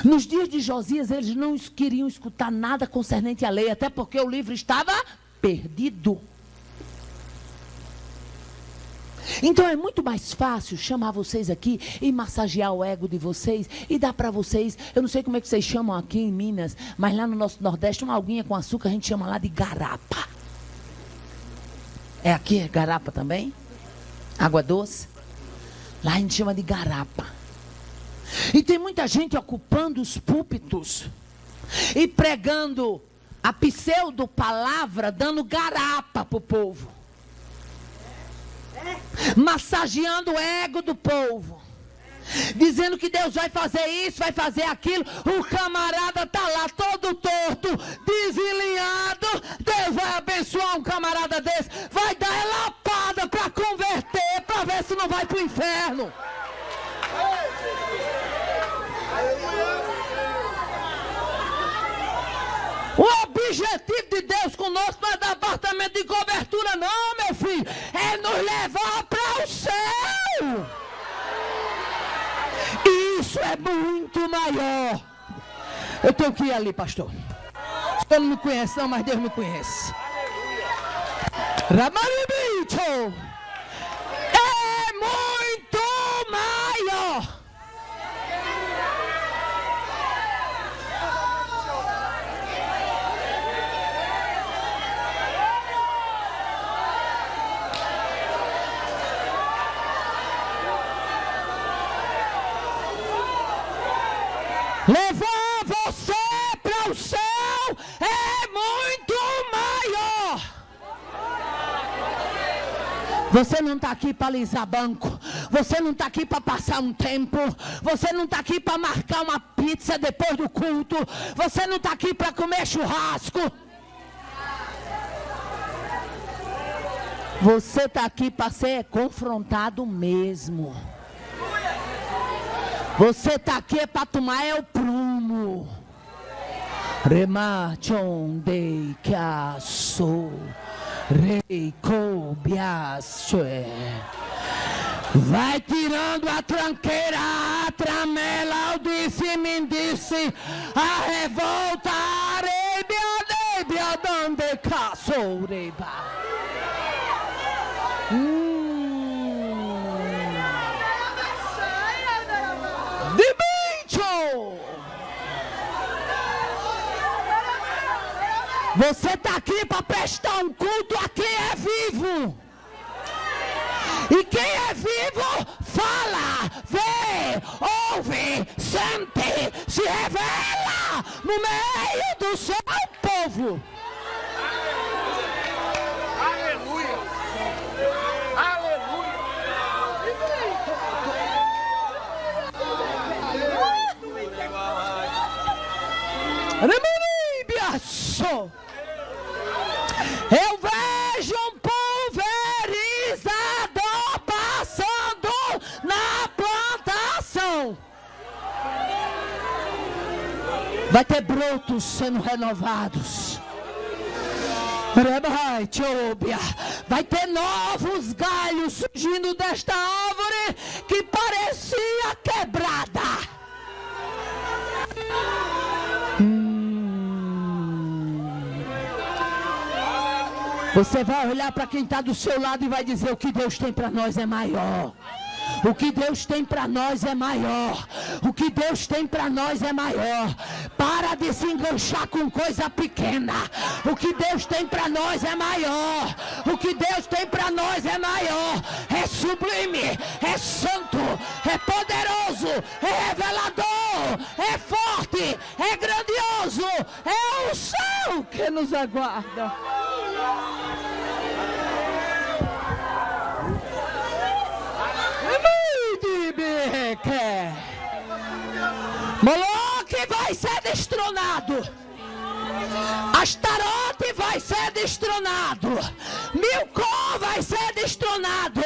Nos dias de Josias, eles não queriam escutar nada concernente à lei, até porque o livro estava perdido. Então é muito mais fácil chamar vocês aqui e massagear o ego de vocês e dar para vocês, eu não sei como é que vocês chamam aqui em Minas, mas lá no nosso Nordeste, uma aguinha com açúcar a gente chama lá de garapa. É aqui garapa também? Água doce? Lá a gente chama de garapa. E tem muita gente ocupando os púlpitos e pregando a pseudo-palavra, dando garapa para o povo. Massageando o ego do povo. Dizendo que Deus vai fazer isso, vai fazer aquilo. O camarada está lá todo torto, desalinhado. Deus vai abençoar um camarada desse. Vai dar lapada para converter, para ver se não vai para o inferno. O objetivo de Deus conosco não é dar apartamento de cobertura, não, meu filho. É nos levar para o céu. Isso é muito maior. Eu tenho que ir ali, pastor. O senhor não me conhece, não, mas Deus me conhece. Ramaribicho é muito maior. Levar você para o céu é muito maior. Você não está aqui para alisar banco. Você não está aqui para passar um tempo. Você não está aqui para marcar uma pizza depois do culto. Você não está aqui para comer churrasco. Você está aqui para ser confrontado mesmo. Você está aqui para tomar o prumo. Remachondei que assou. Rei Cobiaçoé. Vai tirando a tranqueira, a tramela, o disse-me-disse, a revolta, a arebia, dande caçoureba. De bicho! Você está aqui para prestar um culto a quem é vivo. E quem é vivo fala, vê, ouve, sente, se revela no meio do seu povo. Aleluia! Aleluia! Aleluia! Eu vejo um pulverizador passando na plantação. Vai ter brotos sendo renovados. Vai ter novos galhos surgindo desta árvore que parecia quebrada. Você vai olhar para quem está do seu lado e vai dizer: o que Deus tem para nós é maior. O que Deus tem para nós é maior. O que Deus tem para nós é maior. Para de se enganchar com coisa pequena. O que Deus tem para nós é maior. O que Deus tem para nós é maior. É sublime, é santo, é poderoso, é revelador, é forte, é grandioso. É o céu que nos aguarda. Moloque vai ser destronado. Astarote vai ser destronado. Milcom vai ser destronado.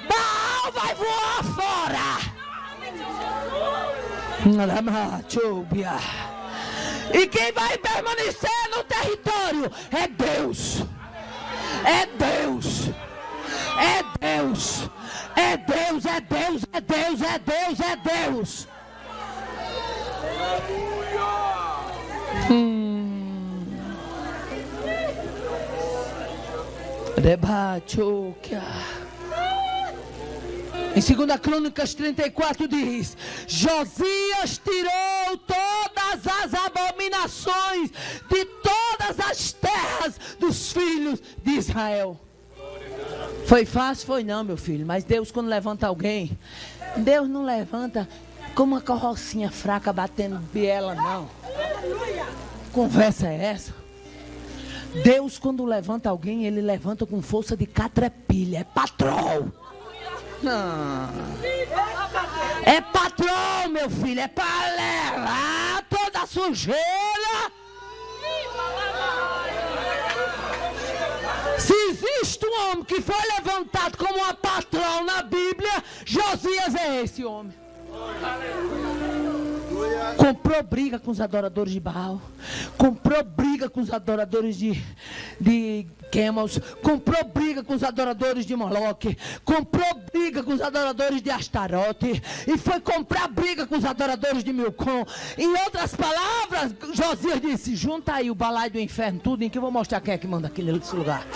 Baal vai voar fora. E quem vai permanecer no território é Deus. É Deus. É Deus. É Deus, é Deus, é Deus, é Deus, é Deus. Em 2 Crônicas 34 diz: Josias tirou todas as abominações de todas as terras dos filhos de Israel. Foi fácil? Foi não, meu filho. Mas Deus, quando levanta alguém, Deus não levanta como uma carrocinha fraca batendo biela, não. Conversa é essa? Deus, quando levanta alguém, Ele levanta com força de catrepilha. É patrão. Não. É patrão, meu filho. É para levar toda a sujeira. Se existe um homem que foi levantado como uma patrão na Bíblia, Josias é esse homem. Comprou briga com os adoradores de Baal. Comprou briga com os adoradores de Quemos. Comprou briga com os adoradores de Moloque. Comprou briga com os adoradores de Astarote. E foi comprar briga com os adoradores de Milcom. Em outras palavras, Josias disse: junta aí o balaio do inferno tudo, em que eu vou mostrar quem é que manda aqui nesse lugar.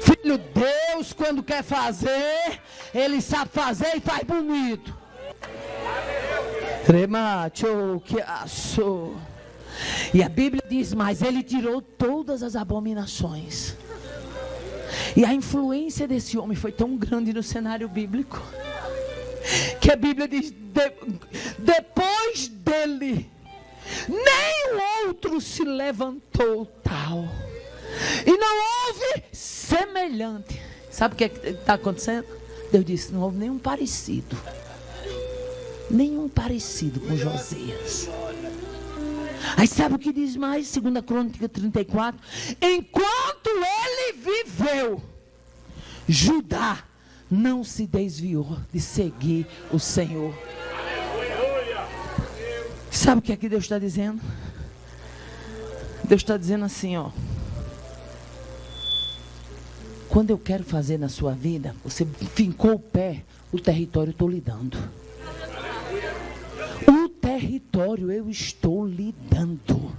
Filho, Deus, quando quer fazer, Ele sabe fazer e faz bonito. E a Bíblia diz mais: Ele tirou todas as abominações. E a influência desse homem foi tão grande no cenário bíblico, que a Bíblia diz: depois dele nem o outro se levantou tal, e não houve semelhante. Sabe o que está acontecendo? Deus disse, não houve nenhum parecido com Josias. Aí sabe o que diz mais? 2 Crônica 34. Enquanto ele viveu, Judá não se desviou de seguir o Senhor. Sabe o que é que Deus está dizendo? Deus está dizendo assim, ó. Quando eu quero fazer na sua vida, você fincou o pé, o território eu estou lhe dando. O território eu estou lhe dando.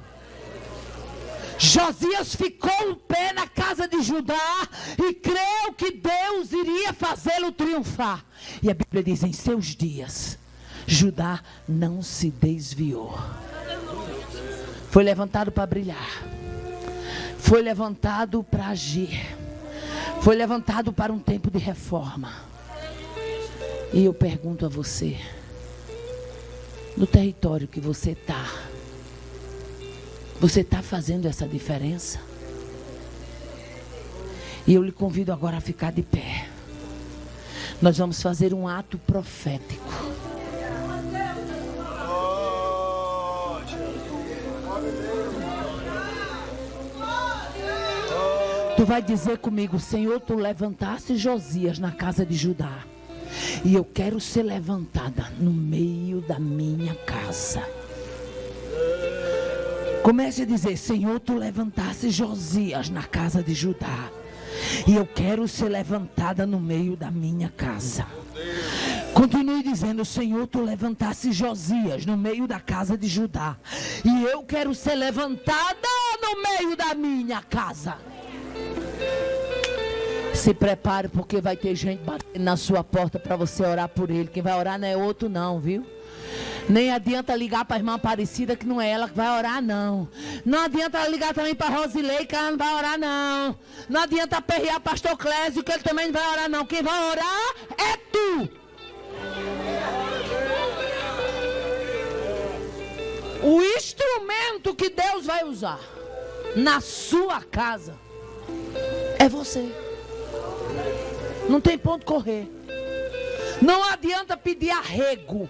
Josias ficou o pé na casa de Judá e creu que Deus iria fazê-lo triunfar. E a Bíblia diz, em seus dias, Judá não se desviou. Foi levantado para brilhar. Foi levantado para agir. Foi levantado para um tempo de reforma. E eu pergunto a você, no território que você está fazendo essa diferença? E eu lhe convido agora a ficar de pé. Nós vamos fazer um ato profético. Tu vai dizer comigo, Senhor, tu levantaste Josias na casa de Judá. E eu quero ser levantada no meio da minha casa. Comece a dizer, Senhor, tu levantaste Josias na casa de Judá. E eu quero ser levantada no meio da minha casa. Continue dizendo, Senhor, tu levantaste Josias no meio da casa de Judá. E eu quero ser levantada no meio da minha casa. Se prepare, porque vai ter gente batendo na sua porta para você orar por ele. Quem vai orar não é outro não, viu? Nem adianta ligar para a irmã Aparecida, que não é ela que vai orar, não. Não adianta ligar também para a Rosilei, que ela não vai orar, não. Não adianta aperrear pastor Clésio, que ele também não vai orar, não. Quem vai orar é tu. O instrumento que Deus vai usar na sua casa é você. Não tem ponto correr. Não adianta pedir arrego.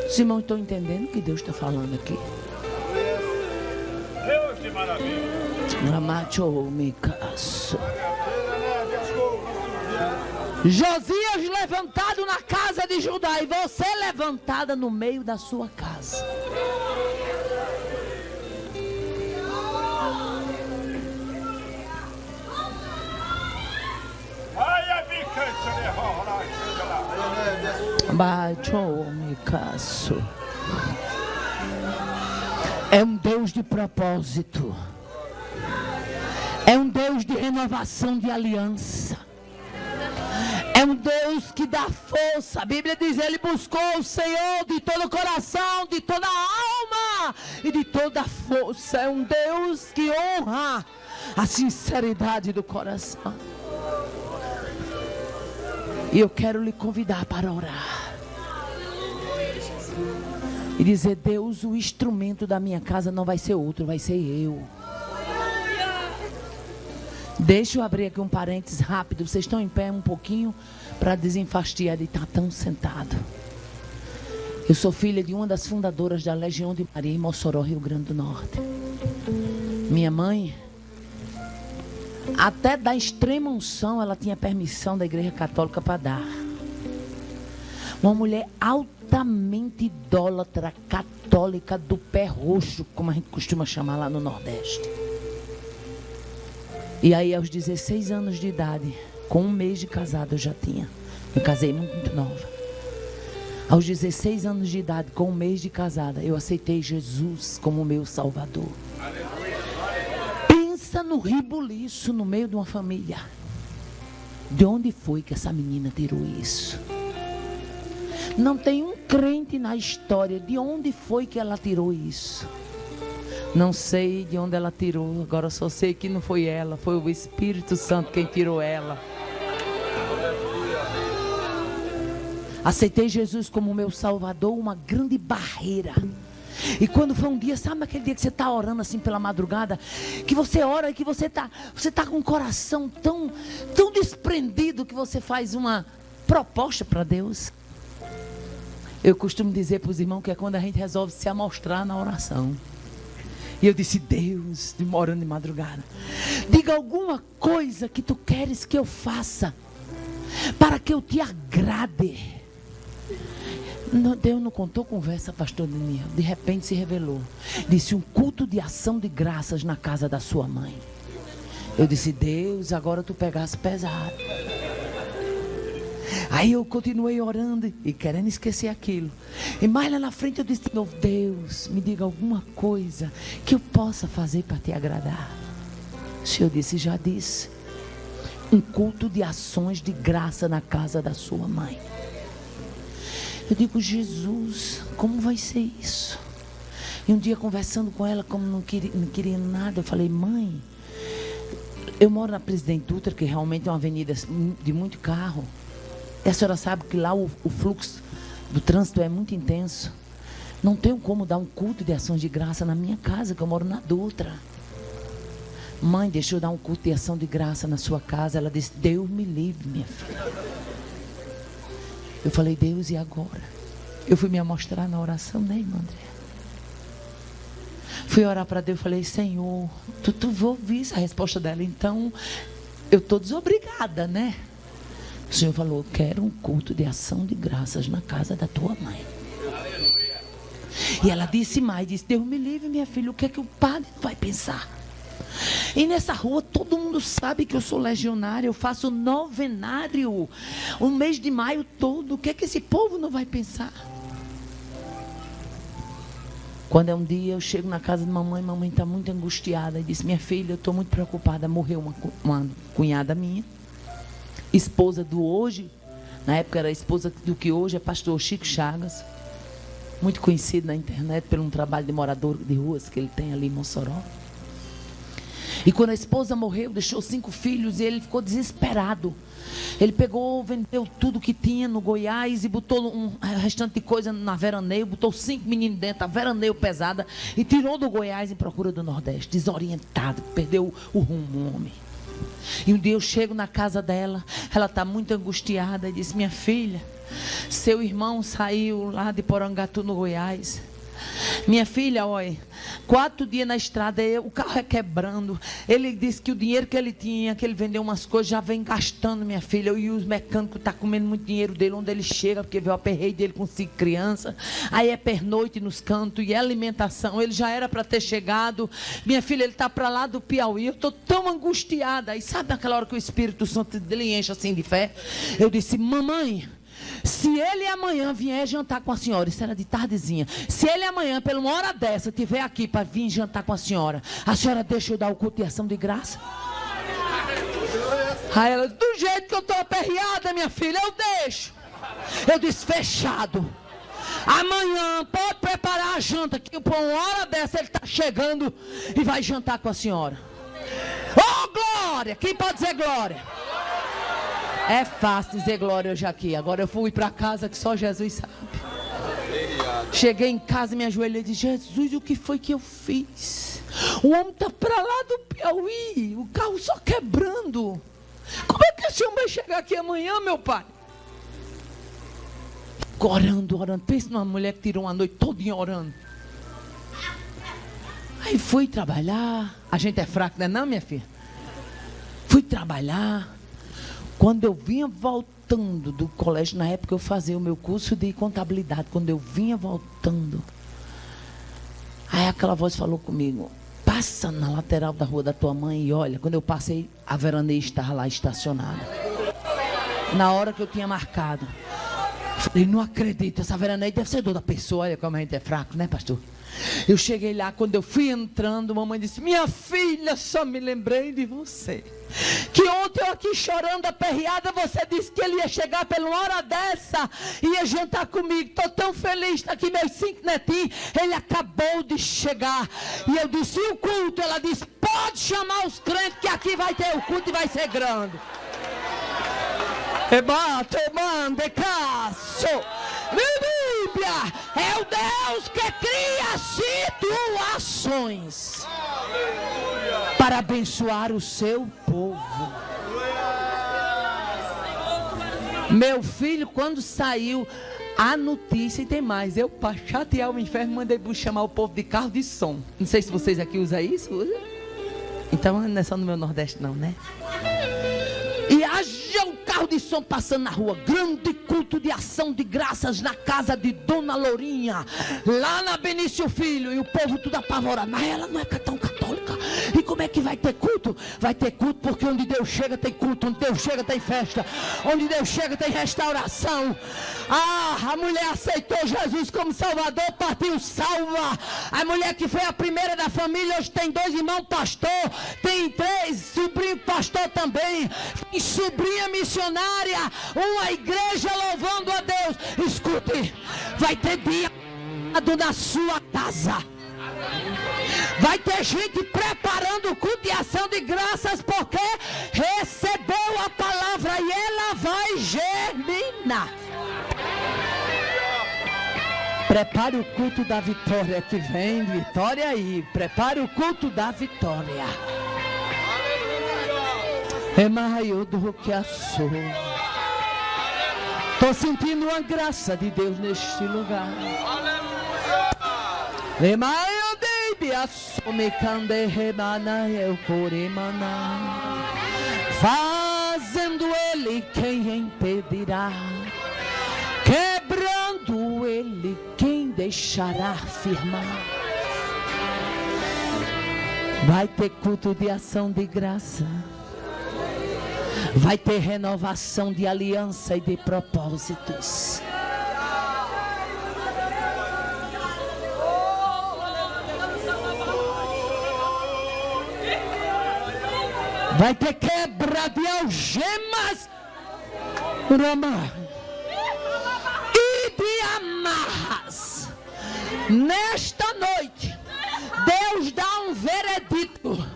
Os irmãos estão entendendo o que Deus está falando aqui? Deus, que maravilha. Josias levantado na casa de Judá e você levantada no meio da sua casa. É um Deus de propósito. É um Deus de renovação de aliança. É um Deus que dá força. A Bíblia diz, ele buscou o Senhor de todo o coração, de toda a alma e de toda a força. É um Deus que honra a sinceridade do coração. E eu quero lhe convidar para orar. E dizer, Deus, o instrumento da minha casa não vai ser outro, vai ser eu. Deixa eu abrir aqui um parênteses rápido. Vocês estão em pé um pouquinho para desenfastiar de estar tão sentado. Eu sou filha de uma das fundadoras da Legião de Maria em Mossoró, Rio Grande do Norte. Minha mãe, até da extrema unção, ela tinha permissão da Igreja Católica para dar. Uma mulher altamente idólatra, católica do pé roxo, como a gente costuma chamar lá no Nordeste. E aí, aos 16 anos de idade, com um mês de casado eu já tinha. Me casei muito nova. Aos 16 anos de idade, com um mês de casada, eu aceitei Jesus como meu Salvador. Pensa no ribuliço no meio de uma família. De onde foi que essa menina tirou isso? Não tem um crente na história. De onde foi que ela tirou isso? Não sei de onde ela tirou. Agora só sei que não foi ela. Foi o Espírito Santo quem tirou ela. Aceitei Jesus como meu Salvador, uma grande barreira. E quando foi um dia, sabe aquele dia que você está orando assim pela madrugada, que você ora e que você tá com o coração tão desprendido que você faz uma proposta para Deus? Eu costumo dizer para os irmãos que é quando a gente resolve se amostrar na oração. E eu disse: Deus, orando de madrugada, diga alguma coisa que tu queres que eu faça, para que eu te agrade. Deus não contou conversa, pastor Daniel. De repente se revelou. Disse: um culto de ação de graças na casa da sua mãe. Eu disse: Deus, agora tu pegaste pesado. Aí eu continuei orando e querendo esquecer aquilo. E mais lá na frente eu disse: meu Deus, me diga alguma coisa que eu possa fazer para te agradar. O Senhor disse: já disse. Um culto de ações de graça na casa da sua mãe. Eu digo: Jesus, como vai ser isso? E um dia conversando com ela, como não queria nada, eu falei: mãe, eu moro na Presidente Dutra, que realmente é uma avenida de muito carro. E a senhora sabe que lá o fluxo do trânsito é muito intenso. Não tenho como dar um culto de ações de graça na minha casa, que eu moro na Dutra. Mãe, deixa eu dar um culto de ação de graça na sua casa. Ela disse: Deus me livre, minha filha. Eu falei: Deus, e agora? Eu fui me amostrar na oração, né, irmã André? Fui orar para Deus, falei: Senhor, tu vou ouvir a resposta dela, então eu estou desobrigada, né? O Senhor falou: eu quero um culto de ação de graças na casa da tua mãe. E ela disse mais, disse: Deus me livre, minha filha, o que é que o padre vai pensar? E nessa rua todo mundo sabe que eu sou legionária, eu faço novenário o mês de maio todo. O que é que esse povo não vai pensar? Quando é um dia eu chego na casa de mamãe está muito angustiada e disse: minha filha, eu estou muito preocupada. Morreu uma cunhada minha, esposa do hoje, na época era esposa do que hoje é pastor Chico Chagas, muito conhecido na internet pelo um trabalho de morador de ruas que ele tem ali em Mossoró. E quando a esposa morreu, deixou 5 filhos e ele ficou desesperado. Ele pegou, vendeu tudo que tinha no Goiás e botou um restante de coisa na veraneio, botou 5 meninos dentro, a veraneio pesada, e tirou do Goiás em procura do Nordeste, desorientado, perdeu o rumo, o homem. E um dia eu chego na casa dela, ela está muito angustiada e disse: minha filha, seu irmão saiu lá de Porangatu, no Goiás. Minha filha, olha, 4 dias na estrada, o carro é quebrando. Ele disse que o dinheiro que ele tinha, que ele vendeu umas coisas, já vem gastando, minha filha. E os mecânicos estão comendo muito dinheiro dele, onde ele chega, porque vê o aperreio dele com 5 crianças. Aí é pernoite nos cantos, e é alimentação. Ele já era para ter chegado. Minha filha, ele está para lá do Piauí. Eu estou tão angustiada. E sabe naquela hora que o Espírito Santo dele enche assim de fé? Eu disse: mamãe, se ele amanhã vier jantar com a senhora, isso era de tardezinha, se ele amanhã, pela uma hora dessa, estiver aqui para vir jantar com a senhora deixa eu dar o culto de ação de graça? Aí ela: do jeito que eu estou aperreada, minha filha, eu deixo. Eu disse: fechado. Amanhã pode preparar a janta, que por uma hora dessa ele está chegando e vai jantar com a senhora. Oh, glória! Quem pode dizer glória? É fácil dizer glória hoje aqui. Agora eu fui para casa que só Jesus sabe. Cheguei em casa e me ajoelhei e disse: Jesus, o que foi que eu fiz? O homem está para lá do Piauí, o carro só quebrando. Como é que esse homem vai chegar aqui amanhã, meu pai? Orando. Pensa numa mulher que tirou uma noite todinha orando. Aí fui trabalhar. A gente é fraco, não é não, minha filha? Fui trabalhar. Quando eu vinha voltando do colégio, na época eu fazia o meu curso de contabilidade. Quando eu vinha voltando, aí aquela voz falou comigo: passa na lateral da rua da tua mãe e olha. Quando eu passei, a veraneia estava lá estacionada, na hora que eu tinha marcado. Falei: não acredito, essa veraneia deve ser dor da pessoa. Olha como a gente é fraco, né, pastor? Eu cheguei lá, quando eu fui entrando, mamãe disse: minha filha, só me lembrei de você. Que ontem eu aqui chorando, aperreada, você disse que ele ia chegar pela uma hora dessa, ia jantar comigo. Estou tão feliz, está aqui meus 5 netinhos, ele acabou de chegar. E eu disse: e o culto? Ela disse: pode chamar os crentes, que aqui vai ter o culto e vai ser grande. Ebate, mande, caso. Bíblia é o Deus que cria situações para abençoar o seu povo. Meu filho, quando saiu a notícia, e tem mais, eu para chatear o inferno mandei chamar o povo de carro de som. Não sei se vocês aqui usam isso. Usa? Então não é só no meu Nordeste não, né? E haja um carro de som passando na rua. Grande culto de ação de graças na casa de Dona Lourinha, lá na Benício Filho. E o povo tudo apavorado. Mas ela não é tão católica. E como é que vai ter culto? Vai ter culto porque onde Deus chega tem culto. Onde Deus chega tem festa. Onde Deus chega tem restauração. A mulher aceitou Jesus como Salvador, partiu salva. A mulher que foi a primeira da família, hoje tem 2 irmãos pastor, tem 3 sobrinhos pastor também, tem sobrinha missionária, uma igreja louvando a Deus. Escute, vai ter dia na sua casa. Vai ter gente preparando o culto de ação de graças porque recebeu a palavra e ela vai germinar. Prepare o culto da vitória que vem, vitória aí. Prepare o culto da vitória. É maior do que a sua. Estou sentindo a graça de Deus neste lugar. É maior fazendo ele quem impedirá, quebrando ele quem deixará firmar. Vai ter culto de ação de graça, vai ter renovação de aliança e de propósitos. Vai ter quebra de algemas e de amarras. Nesta noite, Deus dá um veredito.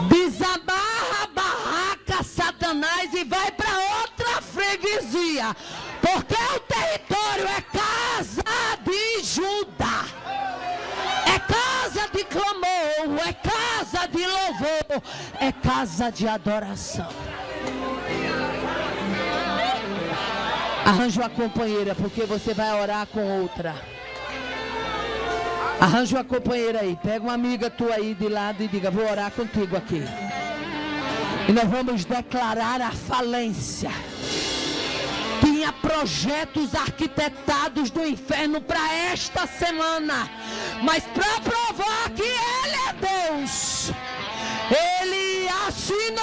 Desamarra a barraca, Satanás, e vai para outra freguesia. Porque o território é casa de Judá. É casa de clamor, é casa de louvor, é casa de adoração. Arranja uma companheira, porque você vai orar com outra. Arranja uma companheira aí, pega uma amiga tua aí de lado e diga: vou orar contigo aqui. E nós vamos declarar a falência. Tinha projetos arquitetados do inferno para esta semana, mas para provar que Ele é Deus, Ele assinou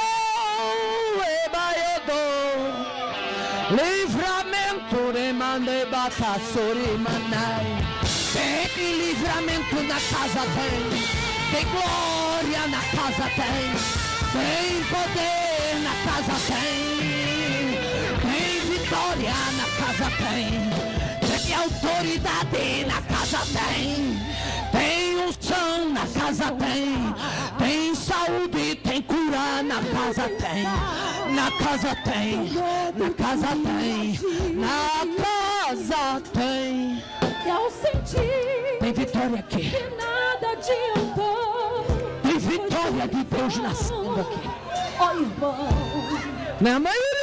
livramento, tem livramento na casa, tem glória na casa, tem poder na casa, tem vitória na casa, tem autoridade na casa, tem unção na casa, tem saúde, tem cura na casa, na casa tem, na casa tem, na casa tem. Eu senti tem vitória aqui, que nada adiantou. tem vitória de Deus nascendo aqui. Ó irmão, Na maioria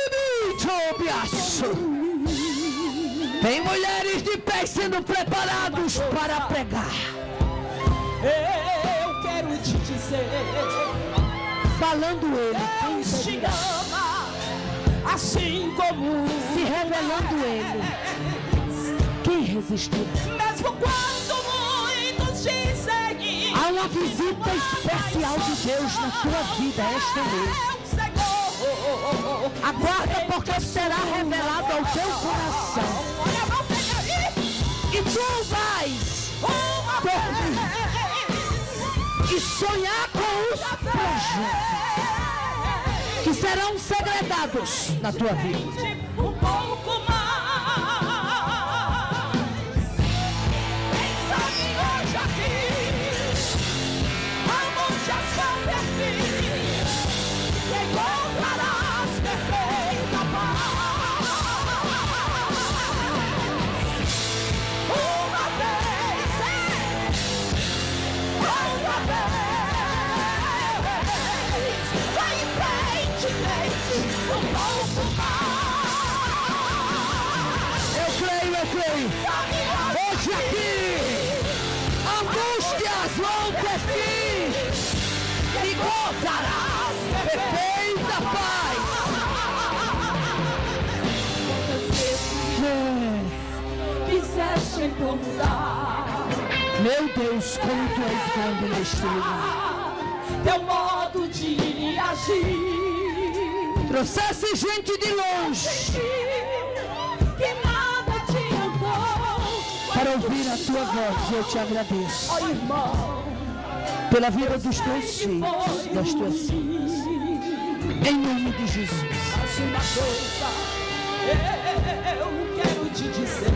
tem mulheres de pé sendo preparados para pregar. eu quero te dizer, Falando ele, Deus te ama, assim como se revelando ele. Quem resistirá? mesmo quando muitos dizem, Há uma visita especial de Deus na tua vida esta noite. Aguarda, porque será revelado ao teu coração. E tu vais dormir e sonhar com os projetos que serão segredados na tua vida. Um pouco mais. Pensa que hoje aqui, aonde a sua perfil, que encontrarás perfeita paz. aqui. Angústias vão ter fim. E gozarás perfeita paz. Quiseste incomodar. Meu Deus, como tu és grande neste lugar. Teu modo de agir. Trouxesse gente de longe Que nada adiantou. para ouvir a tua voz. Eu te agradeço Ó irmão, pela vida dos teus filhos, das tuas filhas. Em nome de Jesus. mas uma coisa eu quero te dizer.